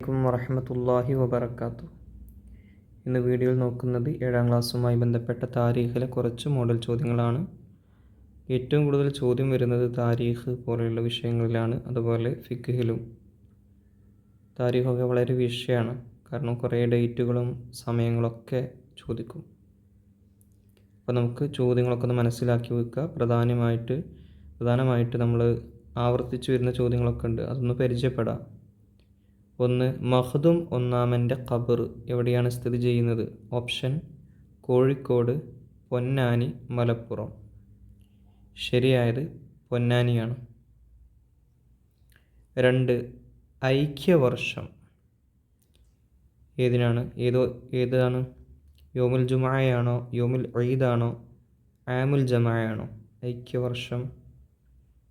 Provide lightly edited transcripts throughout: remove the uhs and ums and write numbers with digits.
അലൈക്കും വറഹ്മത്തുള്ളാഹി വബറകാതുഹു. ഇന്ന് വീഡിയോയിൽ നോക്കുന്നത് 7ാം ക്ലാസ്സുമായി ബന്ധപ്പെട്ട താരീഖിലെ കുറച്ച് മോഡൽ ചോദ്യങ്ങളാണ്. ഏറ്റവും കൂടുതൽ ചോദ്യം വരുന്നത് താരീഖ് പോലെയുള്ള വിഷയങ്ങളിലാണ്. അതുപോലെ ഫിഖ്ഹിലും താരീഖൊക്കെ വളരെ വിഷയമാണ്. കാരണം കുറേ ഡേറ്റുകളും സമയങ്ങളൊക്കെ ചോദിക്കും. അപ്പോൾ നമുക്ക് ചോദ്യങ്ങളൊക്കെ ഒന്ന് മനസ്സിലാക്കി വെക്കുക. പ്രധാനമായിട്ട് നമ്മൾ ആവർത്തിച്ച് വരുന്ന ചോദ്യങ്ങളൊക്കെ ഉണ്ട്, അതൊന്ന് പരിചയപ്പെടാം. ഒന്ന്, മഖ്ദൂം ഒന്നാമൻ്റെ ഖബർ എവിടെയാണ് സ്ഥിതി ചെയ്യുന്നത്? ഓപ്ഷൻ കോഴിക്കോട്, പൊന്നാനി, മലപ്പുറം. ശരിയായത് പൊന്നാനിയാണ്. 2, ഐക്യവർഷം ഏതാണ്? യോമുൽ ജുമുഅയാണോ, യോമുൽ ഈദാണോ, ആമുൽ ജമാഅയാണോ? ഐക്യവർഷം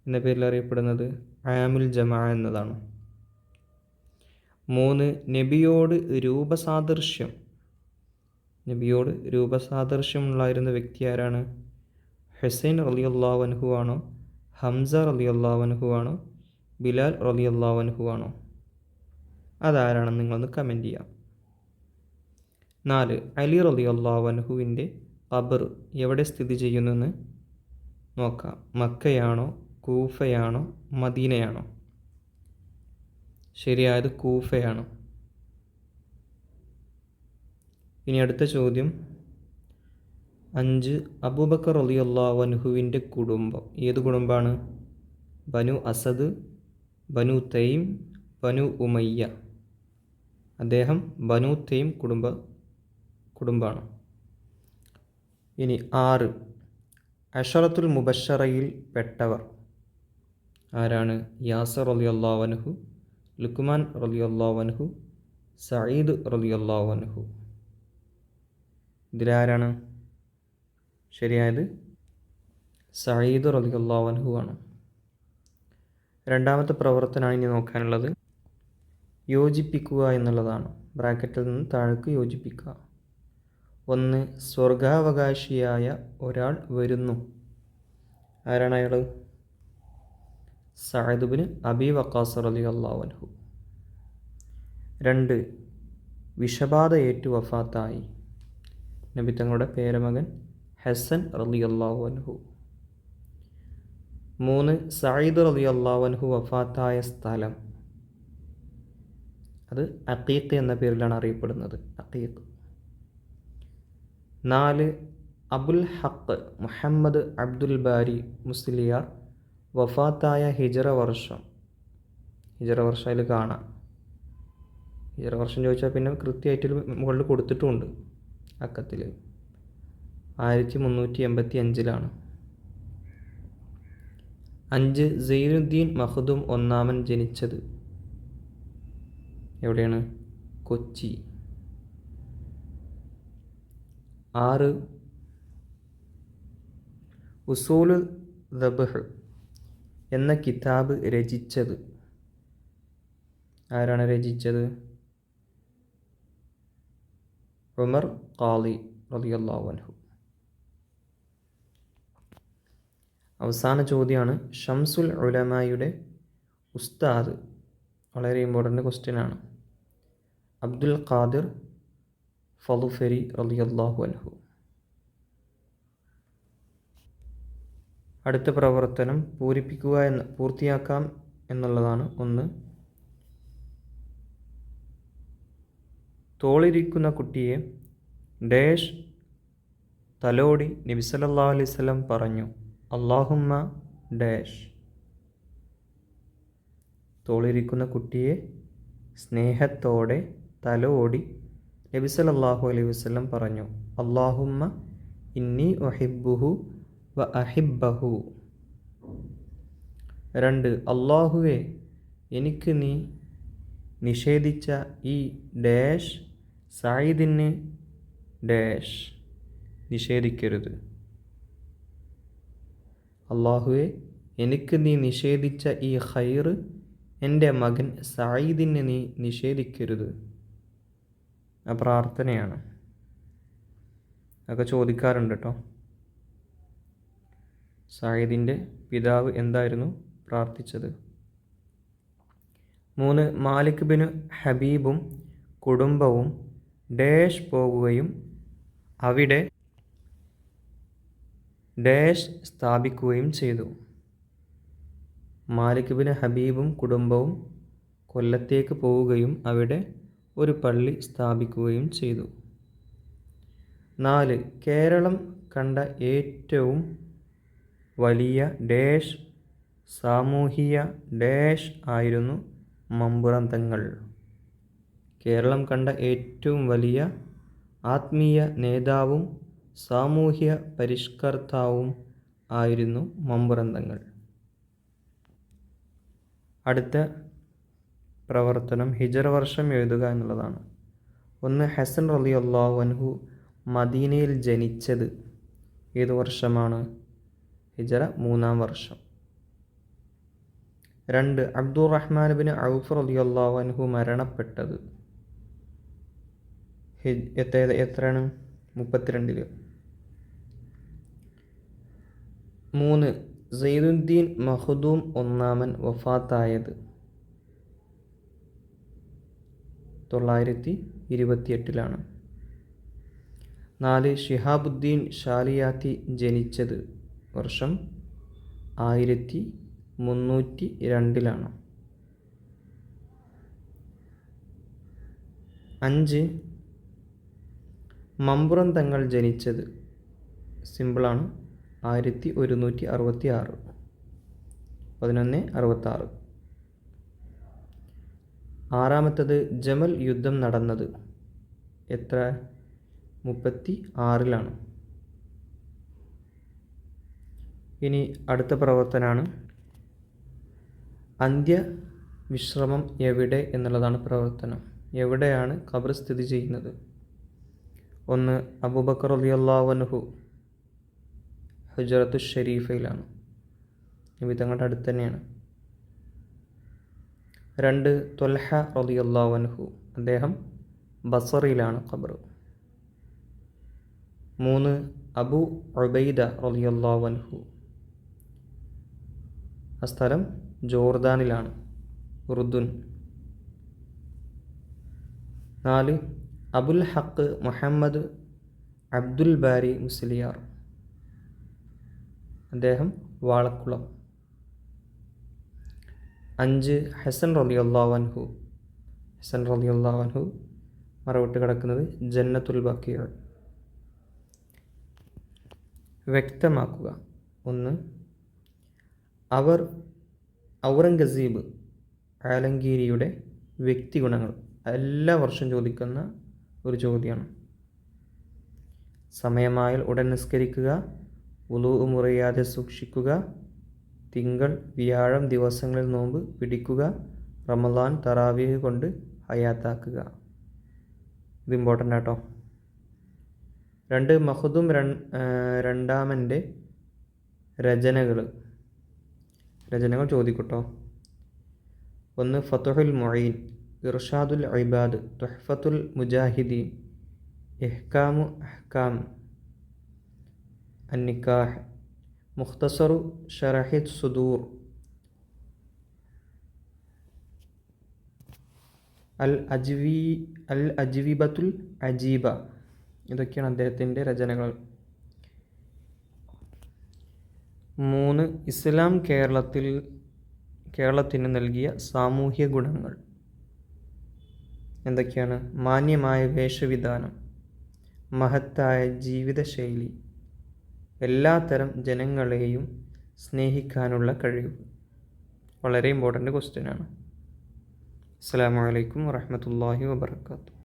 എന്ന പേരിൽ അറിയപ്പെടുന്നത് ആമുൽ ജമാഅ എന്നതാണ്. 3, നബിയോട് രൂപസാദൃശ്യമുള്ളായിരുന്ന വ്യക്തി ആരാണ്? ഹുസൈൻ റളിയല്ലാഹു അൻഹു ആണോ, ഹംസ റളിയല്ലാഹു അൻഹു ആണോ, ബിലാൽ റളിയല്ലാഹു അൻഹു ആണോ? അതാരാണെന്ന് നിങ്ങളൊന്ന് കമൻറ്റ് ചെയ്യാം. 4, അലി റളിയല്ലാഹു അൻഹുവിൻ്റെ ഖബർ എവിടെ സ്ഥിതി ചെയ്യുന്നെന്ന് നോക്കാം. മക്കയാണോ, കൂഫയാണോ, മദീനയാണോ? ശരിയായത് കൂഫയാണ്. ഇനി അടുത്ത ചോദ്യം 5, അബൂബക്കർ റളിയല്ലാഹു അൻഹുവിൻ്റെ കുടുംബം ഏത് കുടുംബമാണ്? ബനു അസദ്, ബനു തൈം, ബനു ഉമയ്യ. അദ്ദേഹം ബനു തൈം കുടുംബമാണ്. ഇനി 6, അശറത്തുൽ മുബശ്ശറയിൽ പെട്ടവർ ആരാണ്? യാസർ റളിയല്ലാഹു അൻഹു, ലുക്മാൻ റളിയല്ലാഹു അൻഹു, സഈദ് റളിയല്ലാഹു അൻഹു. ഇതിലാരാണ്? ശരിയായത് സഈദ് റളിയല്ലാഹു അൻഹു ആണ്. രണ്ടാമത്തെ പ്രവർത്തനമാണ് ഇനി നോക്കാനുള്ളത്. യോജിപ്പിക്കുക എന്നുള്ളതാണ്. ബ്രാക്കറ്റിൽ നിന്ന് താഴേക്ക് യോജിപ്പിക്കുക. 1, സ്വർഗാവകാശിയായ ഒരാൾ വരുന്നു. ആരാണ് അയാൾ? സഅദ് ഇബ്നു അബി വഖാസ് റളിയല്ലാഹു അൻഹു. 2, വിഷബാധ ഏറ്റു വഫാത്തായി. നബി തങ്ങളുടെ പേരമകൻ ഹസൻ റളിയല്ലാഹു അൻഹു. 3, സഈദ് റളിയല്ലാഹു അൻഹു വഫാത്തായ സ്ഥലം അത് അഖീഖ് എന്ന പേരിലാണ് അറിയപ്പെടുന്നത്. അഖീഖ്. 4, അബുൽ ഹഖ് മുഹമ്മദ് അബ്ദുൽ ബാരി മുസ്ലിയാർ വഫാത്തായ ഹിജറ വർഷം അതിൽ കാണാം. ഹിജറ വർഷം ചോദിച്ചാൽ പിന്നെ കൃത്യമായിട്ട് മുകളിൽ കൊടുത്തിട്ടുമുണ്ട് അക്കത്തിൽ. 1385 5, സൈനുദ്ദീൻ മഖ്ദൂം ഒന്നാമൻ ജനിച്ചത് എവിടെയാണ്? കൊച്ചി. 6, ഉസൂലുൽ ദബ്ഹ് എന്ന കിതാബ് രചിച്ചത് ആരാണ്? രചിച്ചത് ഉമർ ഖാളി റളിയല്ലാഹു അൻഹു. അവസാന ചോദ്യമാണ് ഷംസുൽ ഉലമായുടെ ഉസ്താദ്. വളരെ ഇമ്പോർട്ടൻ്റ് ക്വസ്റ്റ്യനാണ്. അബ്ദുൽ ഖാദിർ ഫളുഫരി റളിയല്ലാഹു അൻഹു. അടുത്ത പ്രവർത്തനം പൂർത്തിയാക്കാം എന്നുള്ളതാണ്. 1, തോളിരിക്കുന്ന കുട്ടിയെ ഡാഷ് തലോടി നബി സല്ലല്ലാഹു അലൈഹി വസല്ലം പറഞ്ഞു. അല്ലാഹുമ്മ ഡാഷ്. തോളിരിക്കുന്ന കുട്ടിയെ സ്നേഹത്തോടെ തലോടി നബി സല്ലല്ലാഹു അലൈഹി വസല്ലം പറഞ്ഞു. അല്ലാഹുമ്മ ഇന്നി ഉഹിബ്ബുഹു വ അഹിബ്ബഹു. 2, അല്ലാഹുവേ എനിക്ക് നീ നിഷേധിച്ച ഈ ഡാഷ് സഈദിന് ഡാഷ് നിഷേധിക്കരുത്. അല്ലാഹുവേ എനിക്ക് നീ നിഷേധിച്ച ഈ ഖൈർ എൻ്റെ മകൻ സഈദിന് നീ നിഷേധിക്കരുത്. ആ പ്രാർത്ഥനയാണ്. അതൊക്കെ ചോദിക്കാറുണ്ട് കേട്ടോ. സഈദിൻ്റെ പിതാവ് എന്തായിരുന്നു പ്രാർത്ഥിച്ചത്? 3 മാലിക് ബിൻ ഹബീബും കുടുംബവും ഡാഷ് പോകുകയും അവിടെ ഡാഷ് സ്ഥാപിക്കുകയും ചെയ്തു. മാലിക് ബിൻ ഹബീബും കുടുംബവും കൊല്ലത്തേക്ക് പോവുകയും അവിടെ ഒരു പള്ളി സ്ഥാപിക്കുകയും ചെയ്തു. 4 കേരളം കണ്ട ഏറ്റവും വലിയ ഡാഷ് സാമൂഹിക ഡാഷ് ആയിരുന്നു മമ്പുറം തങ്ങൾ. കേരളം കണ്ട ഏറ്റവും വലിയ ആത്മീയ നേതാവും സാമൂഹ്യ പരിഷ്കർത്താവും ആയിരുന്നു മമ്പുറം തങ്ങൾ. അടുത്ത പ്രവർത്തനം ഹിജറ വർഷം എഴുതുക എന്നുള്ളതാണ്. 1 ഹസൻ റളിയല്ലാഹു അൻഹു മദീനയിൽ ജനിച്ചത് ഏത് വർഷമാണ്? ഹിജറ 3-ാം വർഷം. 2 അബ്ദുറഹ്മാൻ ബിൻ ഔഫ് റളിയല്ലാഹു അൻഹു മരണപ്പെട്ടത് എത്രയാണ്? 32. 3 സൈനുദ്ദീൻ മഖ്ദൂം ഒന്നാമൻ വഫാത്തായത് 928 4 ഷിഹാബുദ്ദീൻ ഷാലിയാത്തി ജനിച്ചത് വർഷം 1302 5 മമ്പുറം തങ്ങൾ ജനിച്ചത് സിമ്പിളാണ് 1166 1166. 6 ജമൽ യുദ്ധം നടന്നത് എത്ര? 36. ഇനി അടുത്ത പ്രവർത്തനമാണ് അന്ത്യവിശ്രമം എവിടെ എന്നുള്ളതാണ് പ്രവർത്തനം. എവിടെയാണ് ഖബർ സ്ഥിതി ചെയ്യുന്നത്? 1 അബൂബക്കർ റളിയല്ലാഹു അൻഹു ഹുജറത്തു ഷരീഫയിലാണ്, നബി തങ്ങളുടെ അടുത്ത് തന്നെയാണ്. 2 ത്വൽഹ റളിയല്ലാഹു അൻഹു, അദ്ദേഹം ബസറയിലാണ് ഖബർ. 3 അബു ഉബൈദ റളിയല്ലാഹു അൻഹു, ആ സ്ഥലം ജോർദാനിലാണ്, ഉർദുൻ. 4 അബുൽ ഹഖ് മുഹമ്മദ് അബ്ദുൽ ബാരി മുസ്ലിയാർ, അദ്ദേഹം വാളക്കുളം. 5 ഹസൻ റളിയല്ലാഹു അൻഹു, ഹസൻ റളിയല്ലാഹു അൻഹു മറവിട്ട് കിടക്കുന്നത് ജന്നത്തുൽ ബഖീഅ. വ്യക്തമാക്കുക. 1 ഔറംഗസീബ് ആലംഗീരിയുടെ വ്യക്തിഗുണങ്ങൾ. എല്ലാ വർഷവും ചോദിക്കുന്ന ഒരു ചോദ്യമാണ്. സമയമായാൽ ഉടൻ നിസ്കരിക്കുക, വുളൂ മുറിയാതെ സൂക്ഷിക്കുക, തിങ്കൾ വ്യാഴം ദിവസങ്ങളിൽ നോമ്പ് പിടിക്കുക, റമളാൻ തറാവീഹ് കൊണ്ട് ഹയാത്താക്കുക. ഇത് ഇമ്പോർട്ടൻ്റ് ആട്ടോ. 2 മഖ്ദൂം രണ്ടാമൻ്റെ രചനകൾ ചോദിക്കട്ടോ. 1 ഫതുഹുൽ മുഈൻ, ഇർഷാദുൽ ഇബാദ്, തുഹ്ഫത്തുൽ മുജാഹിദീൻ, ഇഹ്കാമു അഹ്കാം അന്നിക്കാഹ്, മുഖ്തസറു ശറഹി സുദൂർ, അൽ അജ്വിബത്തുൽ അജീബ. ഇതൊക്കെയാണ് അദ്ദേഹത്തിൻ്റെ രചനകൾ. 3 ഇസ്ലാം കേരളത്തിന് നൽകിയ സാമൂഹ്യ ഗുണങ്ങൾ എന്തൊക്കെയാണ്? മാന്യമായ വേഷവിധാനം, മഹത്തായ ജീവിതശൈലി, എല്ലാത്തരം ജനങ്ങളെയും സ്നേഹിക്കാനുള്ള കഴിവ്. വളരെ ഇമ്പോർട്ടൻ്റ് ക്വസ്റ്റ്യനാണ്. അസ്സലാമു അലൈക്കും വറഹ്മത്തുള്ളാഹി വബറകാതുഹു.